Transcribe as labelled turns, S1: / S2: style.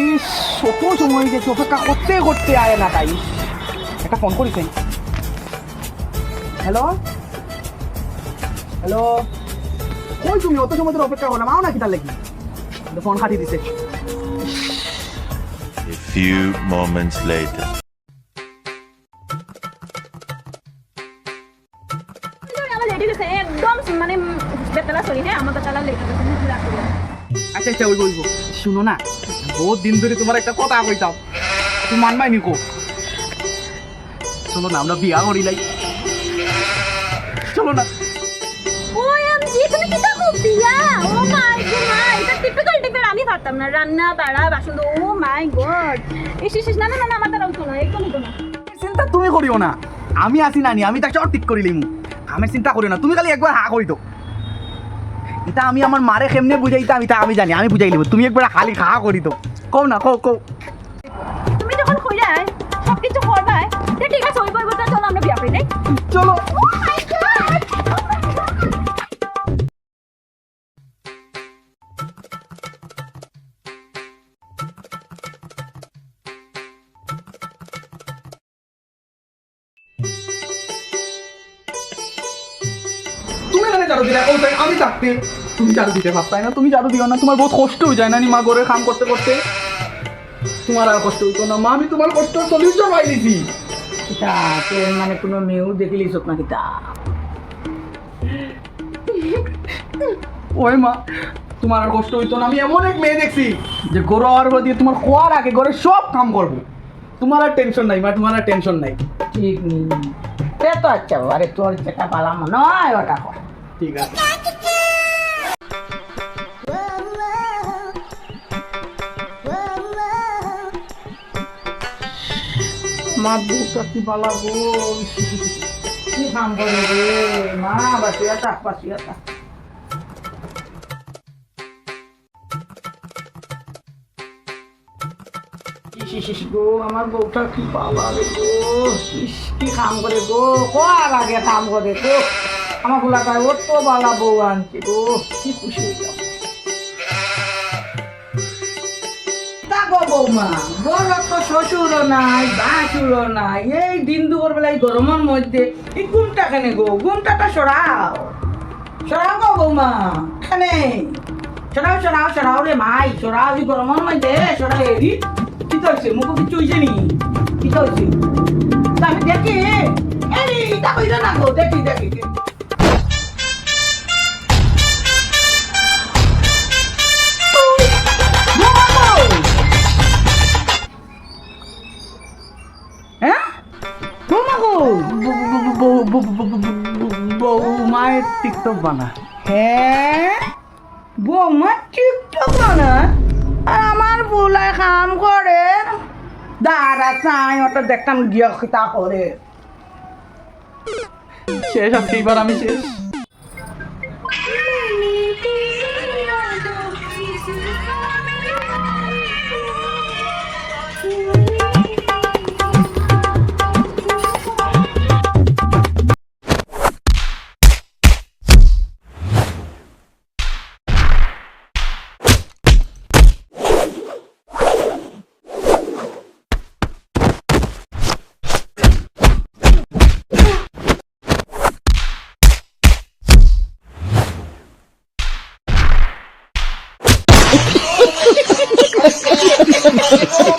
S1: ইস, কত সময় গেছে, অপেক্ষা করতে করতে আয় না তাই। একটা ফোন করিস। হ্যালো হ্যালো, কই তুমি? অত সময় ধরে অপেক্ষা করলাম, আও না কি তার লাগি? ফোন কাটি দিছে।
S2: A few moments later.
S1: আচ্ছা আচ্ছা, ওই বলবো। শুনো না, বহুত দিন ধরে তোমার একটা কথা কইতাম, তুমি মানবাই নিকো। চলো না, আমরা বিয়া করিলাই। চলো না।
S3: ওএমজি, তুমি কি তা বিয়া? ও মাই গড, এটা টিপিক্যাল টিপের। আমি পারতাম না রান্না বাড়া বাসন। ও মাই গড, ইস না না না, আমার দ্বারা উঠো না, একদমই তো না।
S1: চিন্তা তুমি করিও না, আমি আছি নানি, আমি তাকে ঠিক করে লিমু। আমি চিন্তা করিও না, তুমি খালি একবার হা কই দাও। এটা আমি আমার মারে কেমনে বুঝাইতাম, এটা আমি জানি, আমি বুঝাই লিব। তুমি একবার খালি হা করি তো, কও না, কও কও।
S3: তুমি যখন কইরাই সবকিছু করবাই, ঠিক আছে, ওই বলবো, চলো আমরা বিয়া করি। নাই
S1: চলো।
S3: ও মাই গড,
S1: তুমি এখানে ঝাড়ু দিলে, ও তাই আমি থাকতে তুমি ঝাড়ু দিতে ভাবতাই না। তুমি ঝাড়ু দিও না, তোমার বহুত কষ্ট হয়ে যায় না মা ঘরে কাম করতে করতে। তোমার আর কষ্ট হইতো না মা, আমি তোমার কষ্ট সলিউশন পাই দিছি।
S4: কিতা তোর মানে কোনো মেয়েও দেখিলিস না কিতা?
S1: ওই মা, তোমার আর কষ্ট হইতো না। আমি এমন এক মেয়ে দেখছি যে গরু আর দিয়ে তোমার খোয়ার আগে ঘরে সব কাম করবো। তোমার আর টেনশন নাই মা, তোমার আর টেনশন নাই।
S4: ঠিক নেই, সে তো আচ্ছা আরে তোর যেটা পালা মনে হয় ওটা কর।
S1: ঠিক আছে। মা বউটা কি পালাবো,
S4: কি কাম করে রে মা? বাসিয়া থাক, বাসিয়া থাক। গো আমার বউটা কি পালাবে গো? কি কাম করে গো? কর আগে কাম করে গো। আমার গোলাটায় ওর তো বালা বউ আনছে গো, কি খুশি হইলাম। গো বৌমা, বড় তো শ্বশুরও নাই, ভাসুরও নাই, এই দিন দুপুর বেলা এই গরমের মধ্যে এই ঘুমটা কেনে গো? ঘুমটাটা সরাও, সরাও গো বৌমা, কেনে সরাও সরাও সরাও রে মাই, সরাও এই গরমের মধ্যে সরাও। এরি কি হয়েছে? মুখ কিছু হয়েছে নি? কি হয়েছে? আমি দেখি, এরি তা কইল না গো, দেখি দেখি।
S1: বৌমায়ের টিকটক বানা।
S4: হ্যাঁ, বৌমা টিকটক বানা আর আমার বুলায় কাম করে। দাঁড়া চাই ওটা দেখতাম গিয়া তা করে।
S1: শেষ আজকে, এবার আমি শেষ।
S4: Oh